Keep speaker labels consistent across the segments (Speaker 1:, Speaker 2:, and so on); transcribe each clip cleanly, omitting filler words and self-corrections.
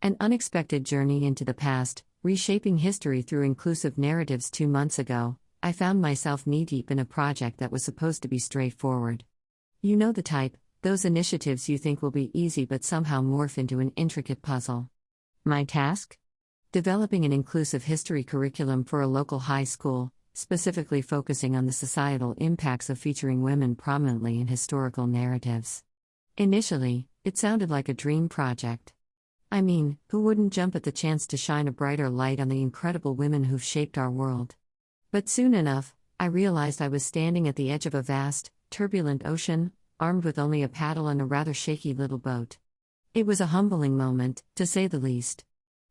Speaker 1: An unexpected journey into the past, reshaping history through inclusive narratives. 2 months ago, I found myself knee-deep in a project that was supposed to be straightforward. You know the type, those initiatives you think will be easy but somehow morph into an intricate puzzle. My task? Developing an inclusive history curriculum for a local high school, specifically focusing on the societal impacts of featuring women prominently in historical narratives. Initially, it sounded like a dream project. I mean, who wouldn't jump at the chance to shine a brighter light on the incredible women who've shaped our world? But soon enough, I realized I was standing at the edge of a vast, turbulent ocean, armed with only a paddle and a rather shaky little boat. It was a humbling moment, to say the least.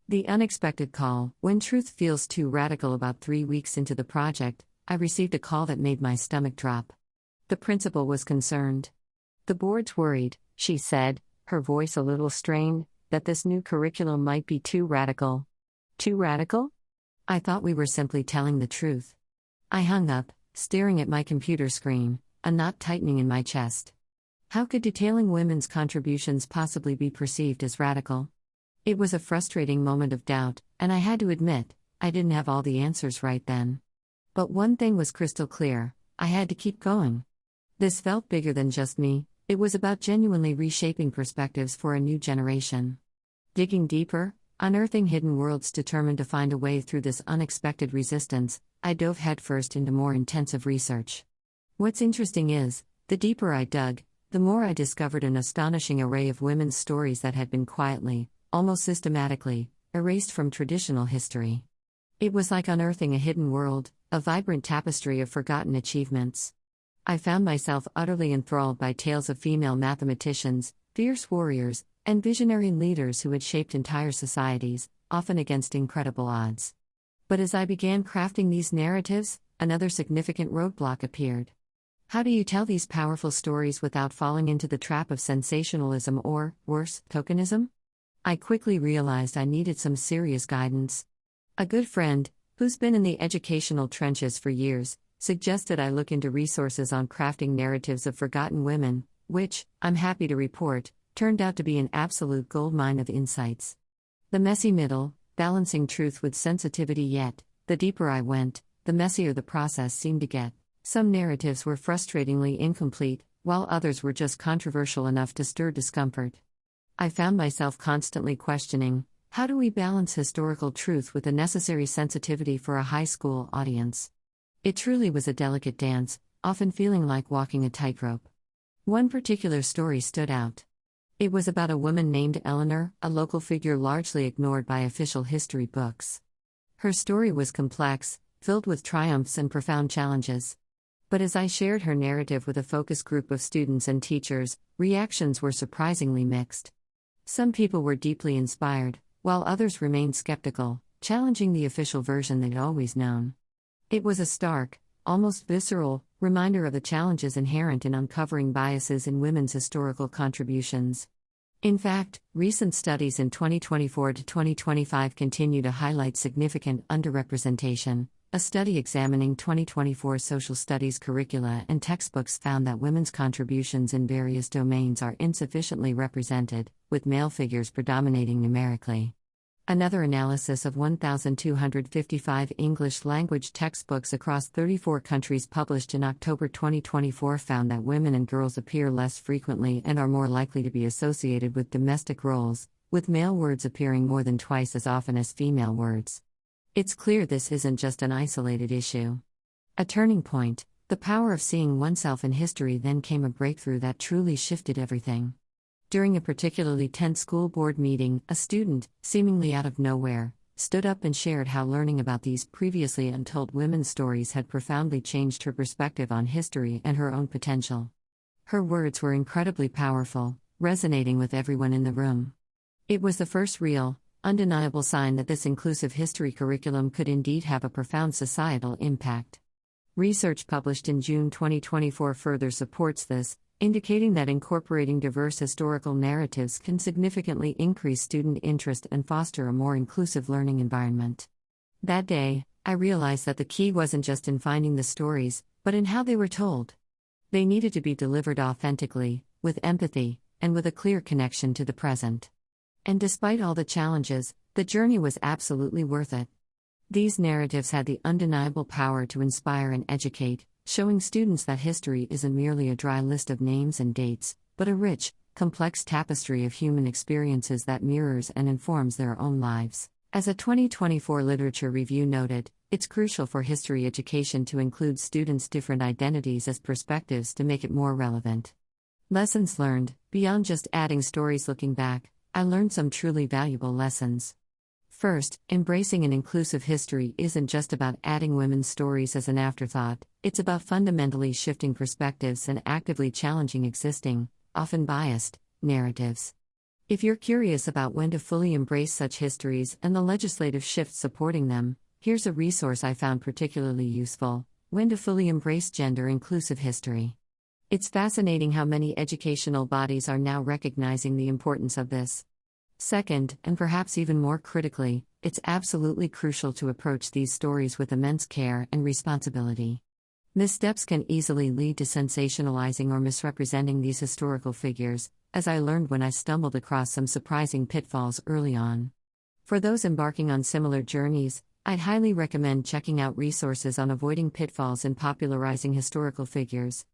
Speaker 1: The unexpected call. When truth feels too radical. About 3 weeks into the project, I received a call that made my stomach drop. The principal was concerned. The board's worried, she said, her voice a little strained, that this new curriculum might be too radical. Too radical? I thought we were simply telling the truth. I hung up, staring at my computer screen, a knot tightening in my chest. How could detailing women's contributions possibly be perceived as radical? It was a frustrating moment of doubt, and I had to admit, I didn't have all the answers right then. But one thing was crystal clear: I had to keep going. This felt bigger than just me. It was about genuinely reshaping perspectives for a new generation. Digging deeper, unearthing hidden worlds. Determined to find a way through this unexpected resistance, I dove headfirst into more intensive research. What's interesting is, the deeper I dug, the more I discovered an astonishing array of women's stories that had been quietly, almost systematically, erased from traditional history. It was like unearthing a hidden world, a vibrant tapestry of forgotten achievements. I found myself utterly enthralled by tales of female mathematicians, fierce warriors, and visionary leaders who had shaped entire societies, often against incredible odds. But as I began crafting these narratives, another significant roadblock appeared. How do you tell these powerful stories without falling into the trap of sensationalism or, worse, tokenism? I quickly realized I needed some serious guidance. A good friend, who's been in the educational trenches for years, suggested I look into resources on crafting narratives of forgotten women, which, I'm happy to report, turned out to be an absolute goldmine of insights. The messy middle, balancing truth with sensitivity. Yet, the deeper I went, the messier the process seemed to get. Some narratives were frustratingly incomplete, while others were just controversial enough to stir discomfort. I found myself constantly questioning, how do we balance historical truth with the necessary sensitivity for a high school audience? It truly was a delicate dance, often feeling like walking a tightrope. One particular story stood out. It was about a woman named Eleanor, a local figure largely ignored by official history books. Her story was complex, filled with triumphs and profound challenges. But as I shared her narrative with a focus group of students and teachers, reactions were surprisingly mixed. Some people were deeply inspired, while others remained skeptical, challenging the official version they'd always known. It was a stark, almost visceral, reminder of the challenges inherent in uncovering biases in women's historical contributions. In fact, recent studies in 2024 to 2025 continue to highlight significant underrepresentation. A study examining 2024 social studies curricula and textbooks found that women's contributions in various domains are insufficiently represented, with male figures predominating numerically. Another analysis of 1,255 English-language textbooks across 34 countries published in October 2024 found that women and girls appear less frequently and are more likely to be associated with domestic roles, with male words appearing more than twice as often as female words. It's clear this isn't just an isolated issue. A turning point, the power of seeing oneself in history. Then came a breakthrough that truly shifted everything. During a particularly tense school board meeting, a student, seemingly out of nowhere, stood up and shared how learning about these previously untold women's stories had profoundly changed her perspective on history and her own potential. Her words were incredibly powerful, resonating with everyone in the room. It was the first real, undeniable sign that this inclusive history curriculum could indeed have a profound societal impact. Research published in June 2024 further supports this, indicating that incorporating diverse historical narratives can significantly increase student interest and foster a more inclusive learning environment. That day, I realized that the key wasn't just in finding the stories, but in how they were told. They needed to be delivered authentically, with empathy, and with a clear connection to the present. And despite all the challenges, the journey was absolutely worth it. These narratives had the undeniable power to inspire and educate, showing students that history isn't merely a dry list of names and dates, but a rich, complex tapestry of human experiences that mirrors and informs their own lives. As a 2024 literature review noted, it's crucial for history education to include students' different identities as perspectives to make it more relevant. Lessons learned: beyond just adding stories looking back, I learned some truly valuable lessons. First, embracing an inclusive history isn't just about adding women's stories as an afterthought, it's about fundamentally shifting perspectives and actively challenging existing, often biased, narratives. If you're curious about when to fully embrace such histories and the legislative shifts supporting them, here's a resource I found particularly useful: When to Fully Embrace Gender-Inclusive History. It's fascinating how many educational bodies are now recognizing the importance of this. Second, and perhaps even more critically, it's absolutely crucial to approach these stories with immense care and responsibility. Missteps can easily lead to sensationalizing or misrepresenting these historical figures, as I learned when I stumbled across some surprising pitfalls early on. For those embarking on similar journeys, I'd highly recommend checking out resources on avoiding pitfalls in popularizing historical figures.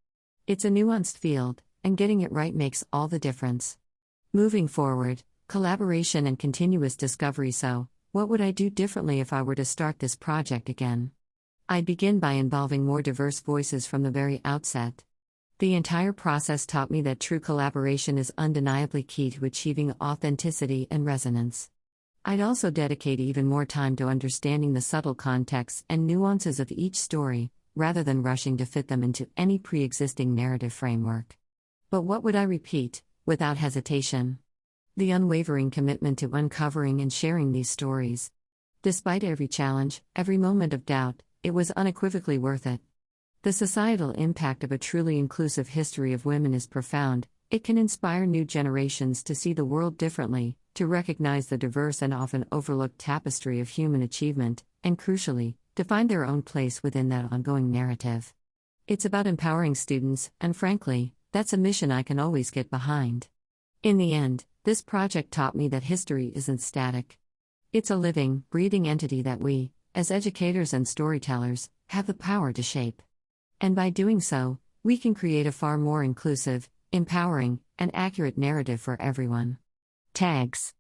Speaker 1: It's a nuanced field, and getting it right makes all the difference. Moving forward, collaboration and continuous discovery. So, what would I do differently if I were to start this project again? I'd begin by involving more diverse voices from the very outset. The entire process taught me that true collaboration is undeniably key to achieving authenticity and resonance. I'd also dedicate even more time to understanding the subtle contexts and nuances of each story, rather than rushing to fit them into any pre-existing narrative framework. But what would I repeat, without hesitation? The unwavering commitment to uncovering and sharing these stories. Despite every challenge, every moment of doubt, it was unequivocally worth it. The societal impact of a truly inclusive history of women is profound. It can inspire new generations to see the world differently, to recognize the diverse and often overlooked tapestry of human achievement, and crucially, to find their own place within that ongoing narrative. It's about empowering students, and frankly, that's a mission I can always get behind. In the end, this project taught me that history isn't static. It's a living, breathing entity that we, as educators and storytellers, have the power to shape. And by doing so, we can create a far more inclusive, empowering, and accurate narrative for everyone. Tags.